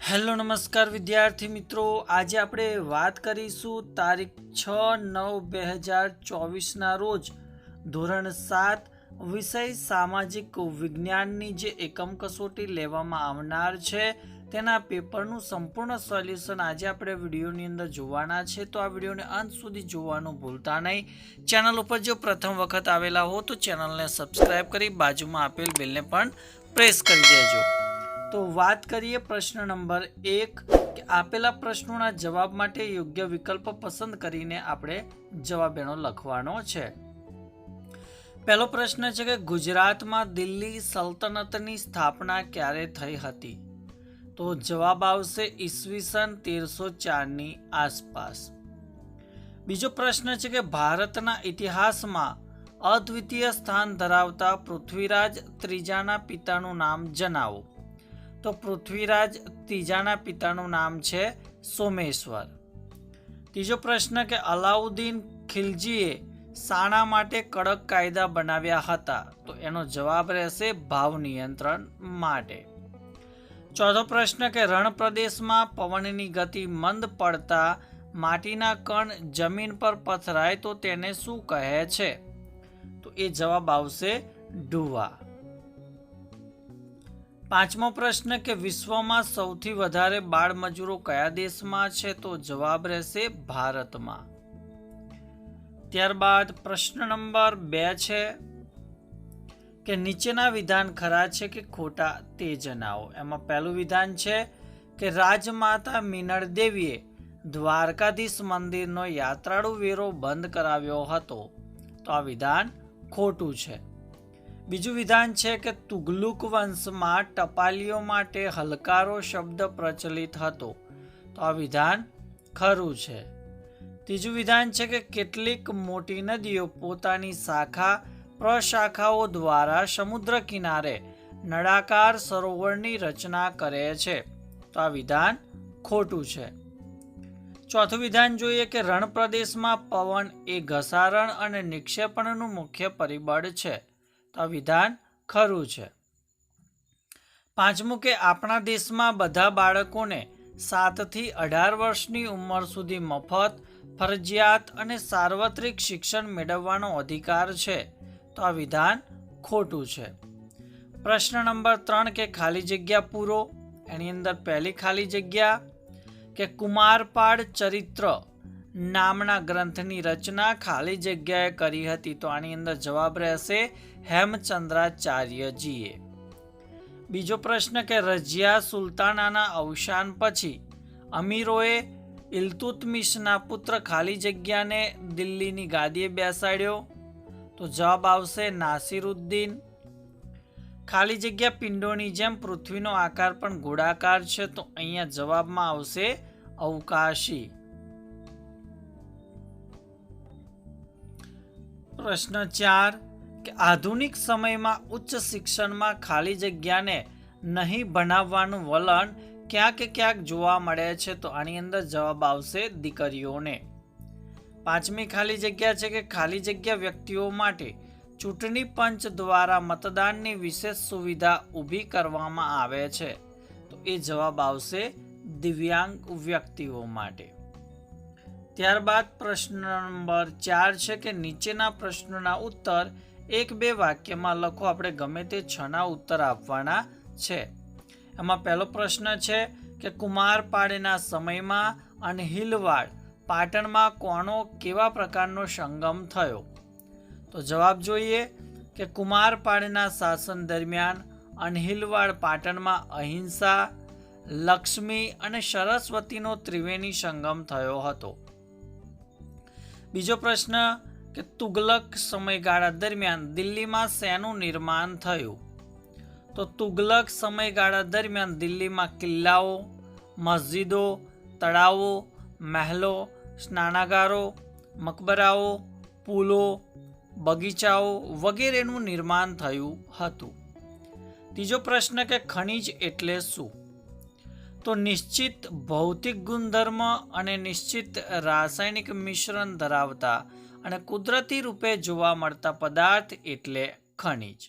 Hello નમસ્કાર વિદ્યાર્થી મિત્રો, આજે આપણે વાત કરીશું તારીખ 6/9/2024ના રોજ ધોરણ 7 વિષય સામાજિક વિજ્ઞાનની જે એકમ કસોટી લેવામાં આવનાર છે તેના પેપરનું સંપૂર્ણ સોલ્યુશન આજે આપણે વિડીયોની અંદર જોવાના છે। તો આ વિડીયોને અંત સુધી જોવાનું ભૂલતા નહીં। ચેનલ ઉપર જો પ્રથમ વખત આવેલા હો તો ચેનલને સબસ્ક્રાઈબ કરી બાજુમાં આપેલ બેલને પણ પ્રેસ કરી દેજો। તો વાત કરીએ પ્રશ્ન નંબર 1 કે આપેલા પ્રશ્નોના જવાબ માટે યોગ્ય વિકલ્પ પસંદ કરીને આપણે જવાબ એનો લખવાનો છે। પહેલો પ્રશ્ન છે કે ગુજરાતમાં દિલ્હી સલ્તનતની સ્થાપના ક્યારે થઈ હતી? તો જવાબ આવશે ઈસવીસન 1304ની આસપાસ। બીજો પ્રશ્ન છે કે ભારતના ઇતિહાસમાં અદ્વિતીય સ્થાન ધરાવતા પૃથ્વીરાજ ત્રીજાના પિતાનું નામ જણાવો। તો પૃથ્વીરાજ ત્રીજાના પિતાનું નામ છે સોમેશ્વર। ત્રીજો પ્રશ્ન કે અલાઉદ્દીન ખિલજીએ શાના માટે કડક કાયદા બનાવ્યા હતા? તો એનો જવાબ રહેશે ભાવ નિયંત્રણ માટે। ચોથો પ્રશ્ન કે રણ પ્રદેશમાં પવનની ગતિ મંદ પડતા માટીના કણ જમીન પર પથરાય તો તેને શું કહે છે? તો એ જવાબ આવશે ઢૂવા। પાંચમો પ્રશ્ન કે વિશ્વમાં સૌથી વધારે બાળ મજૂરો કયા દેશમાં છે? તો જવાબ રહેશે ભારતમાં। ત્યારબાદ પ્રશ્ન નંબર 2 છે કે નીચેના વિધાન ખરા છે કે ખોટા તે જણાવો। એમાં પહેલું વિધાન છે કે રાજમાતા મિનળ દેવીએ દ્વારકાધીશ મંદિરનો યાત્રાળુ વેરો બંધ કરાવ્યો હતો। તો આ વિધાન ખોટું છે। બીજું વિધાન છે કે તુગલુક વંશમાં ટપાલીઓ માટે હલકારો શબ્દ પ્રચલિત હતો। તો આ વિધાન ખરું છે। ત્રીજું વિધાન છે કે કેટલીક મોટી નદીઓ પોતાની શાખા પ્રશાખાઓ દ્વારા સમુદ્ર કિનારે નળાકાર સરોવરની રચના કરે છે। તો આ વિધાન ખોટું છે। ચોથું વિધાન જોઈએ કે રણ પ્રદેશમાં પવન એ ઘસારણ અને નિક્ષેપણનું મુખ્ય પરિબળ છે। તો આ વિધાન ખરું છે। પાંચમું કે આપણા દેશમાં બધા બાળકોને 7 થી 18 વર્ષની ઉંમર સુધી મફત, ફરજિયાત અને સાર્વત્રિક શિક્ષણ મેળવવાનો અધિકાર છે। તો આ વિધાન ખોટું છે। પ્રશ્ન નંબર 3 કે ખાલી જગ્યા પૂરો। એની અંદર પહેલી ખાલી જગ્યા કે કુમારપાળ ચરિત્ર નામના ગ્રંથની રચના ખાલી જગ્યાએ કરી હતી? તો આની અંદર જવાબ રહેશે હેમચંદ્રાચાર્યજીએ। બીજો પ્રશ્ન કે રઝિયા સુલતાનાના અવસાન પછી અમીરોએ ઇલ્તુત્મિશના પુત્ર ખાલી જગ્યાને દિલ્હીની ગાદીએ બેસાડ્યો? તો જવાબ આવશે નાસિરુદ્દીન। ખાલી જગ્યા પિંડોની જેમ પૃથ્વીનો આકાર પણ ગોળાકાર છે। તો અહીંયા જવાબમાં આવશે અવકાશી। પ્રશ્ન 4 કે આધુનિક સમયમાં ઉચ્ચ શિક્ષણમાં ખાલી જગ્યાને નહીં ભણાવવાનું વલણ ક્યાંક જોવા મળે છે? તો આની અંદર જવાબ આવશે દીકરીઓને। પાંચમી ખાલી જગ્યા છે કે ખાલી જગ્યા વ્યક્તિઓ માટે ચૂંટણી પંચ દ્વારા મતદાનની વિશેષ સુવિધા ઊભી કરવામાં આવે છે? તો એ જવાબ આવશે દિવ્યાંગ વ્યક્તિઓ માટે। ત્યારબાદ પ્રશ્ન નંબર 4 છે કે નીચેના પ્રશ્નોના ઉત્તર 1-2 વાક્યમાં લખો। આપણે ગમે તે 6ના ઉત્તર આપવાના છે। એમાં પહેલો પ્રશ્ન છે કે કુમારપાળના સમયમાં અનહિલવાડ પાટણમાં કોનો કેવા પ્રકારનો સંગમ થયો? તો જવાબ જોઈએ કે કુમારપાળના શાસન દરમિયાન અનહિલવાડ પાટણમાં અહિંસા, લક્ષ્મી અને સરસ્વતીનો ત્રિવેણી સંગમ થયો હતો। બીજો પ્રશ્ન કે તુગલક સમયગાળા દરમિયાન દિલ્હીમાં શેનું નિર્માણ થયું? તો તુગલક સમયગાળા દરમિયાન દિલ્હીમાં કિલ્લાઓ, મસ્જિદો, તળાવો, મહેલો, સ્નાનાગારો, મકબરાઓ, પુલો, બગીચાઓ વગેરેનું નિર્માણ થયું હતું। ત્રીજો પ્રશ્ન કે ખનિજ એટલે શું? તો નિશ્ચિત ભૌતિક ગુણધર્મ અને નિશ્ચિત રાસાયણિક મિશ્રણ ધરાવતા અને કુદરતી રૂપે જોવા મળતા પદાર્થ એટલે ખનિજ।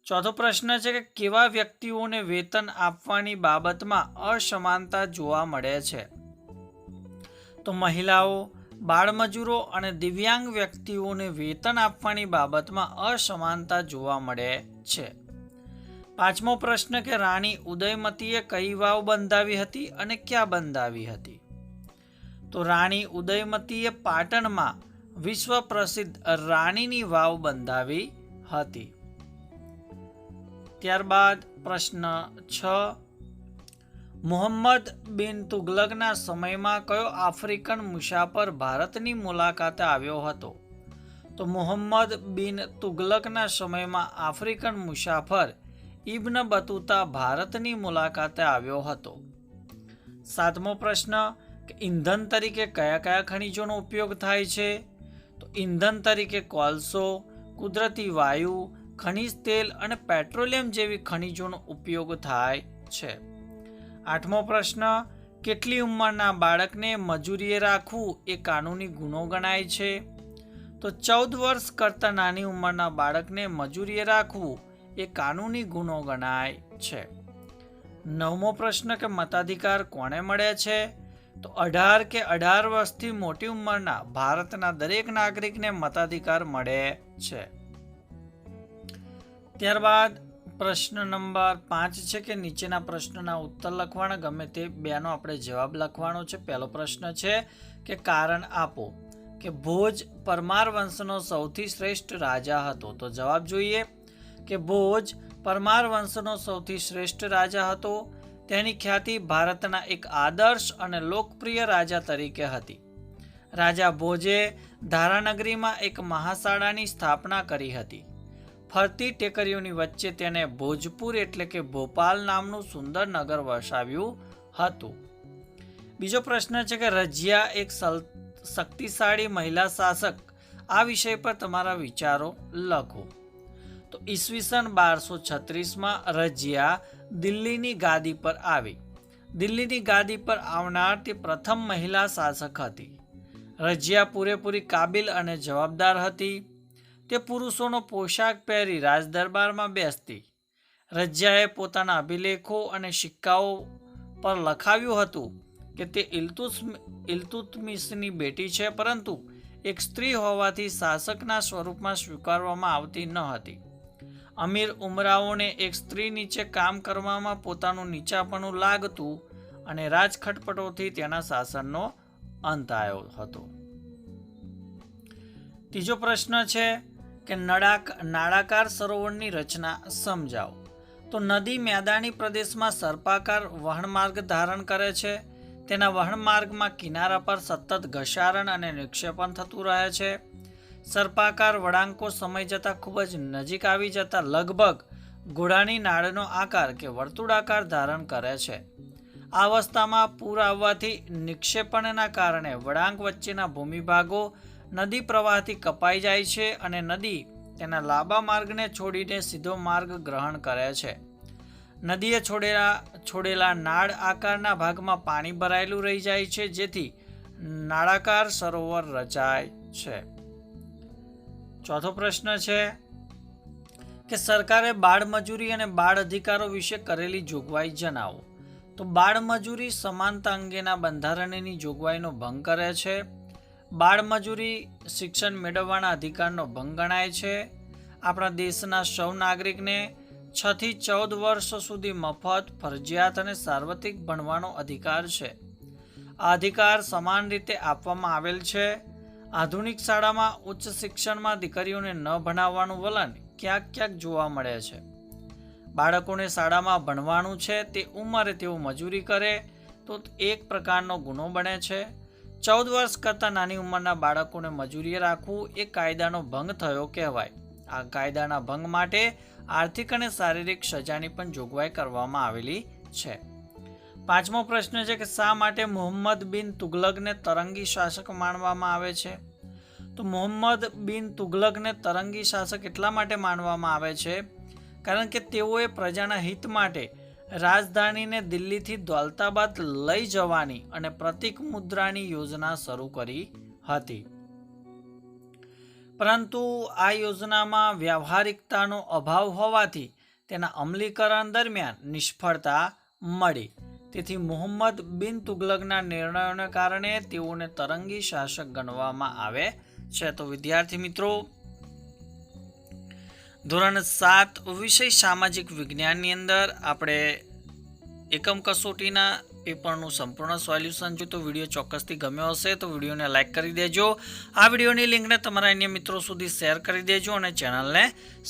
ચોથો પ્રશ્ન છે કે કેવા વ્યક્તિઓને વેતન આપવાની બાબતમાં અસમાનતા જોવા મળે છે? તો મહિલાઓ, બાળમજૂરો અને દિવ્યાંગ વ્યક્તિઓને વેતન આપવાની બાબતમાં અસમાનતા જોવા મળે છે. પાંચમો પ્રશ્ન કે રાણી ઉદયમતીએ કઈ વાવ બંધાવી હતી અને ક્યાં બંધાવી હતી? તો રાણી ઉદયમતીએ પાટણમાં વિશ્વ પ્રસિદ્ધ રાણીની વાવ બંધાવી હતી. ત્યારબાદ પ્રશ્ન 6, મુહમ્મદ બિન તુગલકના સમયમાં કયો આફ્રિકન મુસાફર ભારતની મુલાકાતે આવ્યો હતો? તો મુહમ્મદ બિન તુગલકના સમયમાં આફ્રિકન મુસાફર ઇબ્ન બતુતા ભારતની મુલાકાતે આવ્યો હતો. સાતમો પ્રશ્ન કે ઈંધણ તરીકે કયા કયા ખનિજોનો ઉપયોગ થાય છે? તો ઈંધણ તરીકે કોલસો, કુદરતી વાયુ, ખનિજ તેલ અને પેટ્રોલિયમ જેવી ખનિજોનો ઉપયોગ થાય છે. આઠમો પ્રશ્ન, કેટલી ઉંમરના બાળકને મજૂરીએ રાખવું એ કાનૂની ગુનો ગણાય છે? તો 14 વર્ષ કરતાં નાની ઉંમરના બાળકને મજૂરીએ રાખવું એ કાનૂની ગુનો ગણાય છે. નવમો પ્રશ્ન કે મતાધિકાર કોને મળે છે? તો 18 કે 18 વર્ષથી મોટી ઉંમરના ભારતના દરેક નાગરિકને મતાધિકાર મળે છે. ત્યારબાદ પ્રશ્ન નંબર 5 છે કે નીચેના પ્રશ્નના ઉત્તર લખવાના, ગમે તે બેનો આપણે જવાબ લખવાનો છે. પહેલો પ્રશ્ન છે કે કારણ આપો કે ભોજ પરમાર વંશનો સૌથી શ્રેષ્ઠ રાજા હતો. તો જવાબ જોઈએ કે ભોજ પરમાર વંશનો સૌથી શ્રેષ્ઠ રાજા હતો. તેની ખ્યાતિ ભારતના એક આદર્શ અને લોકપ્રિય રાજા તરીકે હતી. રાજા ભોજે ધારાનગરીમાં એક મહાશાળાની સ્થાપના કરી હતી. ફરતી ટેકરીઓની વચ્ચે તેને ભોજપુર એટલે કે ભોપાલ નામનું સુંદર નગર વસાવ્યું હતું. બીજો પ્રશ્ન છે કે રજિયા એક શક્તિશાળી મહિલા શાસક. આ વિષય પર તમારા વિચારો લખો. તો ઈસવીસન 1236માં રજિયા દિલ્હીની ગાદી પર આવી. દિલ્હીની ગાદી પર આવનાર તે પ્રથમ મહિલા શાસક હતી. રજિયા પૂરેપૂરી કાબિલ અને જવાબદાર હતી. તે પુરુષોનો પોશાક પહેરી રાજદરબારમાં બેસતી. રજિયાએ પોતાના અભિલેખો અને સિક્કાઓ પર લખાવ્યું હતું કે તે ઇલ્તુત્મિશની બેટી છે, પરંતુ એક સ્ત્રી હોવાથી શાસકના સ્વરૂપમાં સ્વીકારવામાં આવતી ન હતી. અમીર ઉમરાઓને એક સ્ત્રી નીચે કામ કરવામાં પોતાનું નીચાપણું લાગતું અને રાજખટપટોથી તેના શાસનનો અંત આવ્યો હતો. ત્રીજો પ્રશ્ન છે કે નાળાકાર સરોવરની રચના સમજાવો. તો નદી મેદાની પ્રદેશમાં સર્પાકાર વહનમાર્ગ ધારણ કરે છે. તેના વહનમાર્ગમાં કિનારા પર સતત ઘસારણ અને નિક્ષેપણ થતું રહે છે. સર્પાકાર વળાંકો સમય જતાં ખૂબ જ નજીક આવી જતા લગભગ ઘોડાની નાળનો આકાર કે વર્તુળાકાર ધારણ કરે છે. આ અવસ્થામાં પૂર આવવાથી નિક્ષેપણના કારણે વળાંક વચ્ચેના ભૂમિભાગો નદી પ્રવાહથી કપાઈ જાય છે અને નદી તેના લાંબા માર્ગને છોડીને સીધો માર્ગ ગ્રહણ કરે છે. નદીએ છોડેલા નાળ આકારના ભાગમાં પાણી ભરાયેલું રહી જાય છે, જેથી નાળાકાર સરોવર રચાય છે. ચોથો પ્રશ્ન છે કે સરકારે બાળમજૂરી અને બાળ અધિકારો વિશે કરેલી જોગવાઈ જણાવો. તો બાળમજૂરી સમાનતા અંગેના બંધારણની જોગવાઈનો ભંગ કરે છે. બાળમજૂરી શિક્ષણ મેળવવાના અધિકારનો ભંગ ગણાય છે. આપણા દેશના સૌ નાગરિકને 6 થી 14 વર્ષ સુધી મફત, ફરજિયાત અને સાર્વત્રિક ભણવાનો અધિકાર છે. આ અધિકાર સમાન રીતે આપવામાં આવેલ છે. આધુનિક શાળામાં ઉચ્ચ શિક્ષણમાં દીકરીઓને ન ભણાવવાનું વલણ ક્યાંક ક્યાંક જોવા મળે છે. બાળકોને શાળામાં ભણવાનું છે તે ઉંમરે તેઓ મજૂરી કરે તો એક પ્રકારનો ગુનો બને છે. 14 વર્ષ કરતાં નાની ઉંમરના બાળકોને મજૂરીએ રાખવું એ કાયદાનો ભંગ થયો કહેવાય. આ કાયદાના ભંગ માટે આર્થિક અને શારીરિક સજાની પણ જોગવાઈ કરવામાં આવેલી છે. પાંચમો પ્રશ્ન છે કે શા માટે મુહમ્મદ બિન તુગલકને તરંગી શાસક માનવામાં આવે છે? તો મુહમ્મદ બિન તુગલકને તરંગી શાસક એટલા માટે માનવામાં આવે છે કારણ કે તેઓએ પ્રજાના હિત માટે રાજધાનીને દિલ્હીથી દૌલતાબાદ લઈ જવાની અને પ્રતીક મુદ્રાની યોજના શરૂ કરી હતી. પરંતુ આ યોજનામાં વ્યવહારિકતાનો અભાવ હોવાથી તેના અમલીકરણ દરમિયાન નિષ્ફળતા મળી. તેથી મુહમ્મદ બિન તુગલકના નિર્ણયોને કારણે તેઓને તરંગી શાસક ગણવામાં આવે છે. તો વિદ્યાર્થી મિત્રો, ધોરણ 7 વિષય સામાજિક વિજ્ઞાનની અંદર આપણે એકમ કસોટીના પેપરનું સંપૂર્ણ સોલ્યુશન જો તો વિડીયો ચોક્કસથી ગમ્યો હશે તો વિડીયોને લાઇક કરી દેજો. આ વિડીયોની લિંકને તમારા અન્ય મિત્રો સુધી શેર કરી દેજો અને ચેનલને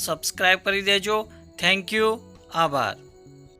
સબસ્ક્રાઈબ કરી દેજો. Thank you. આભાર.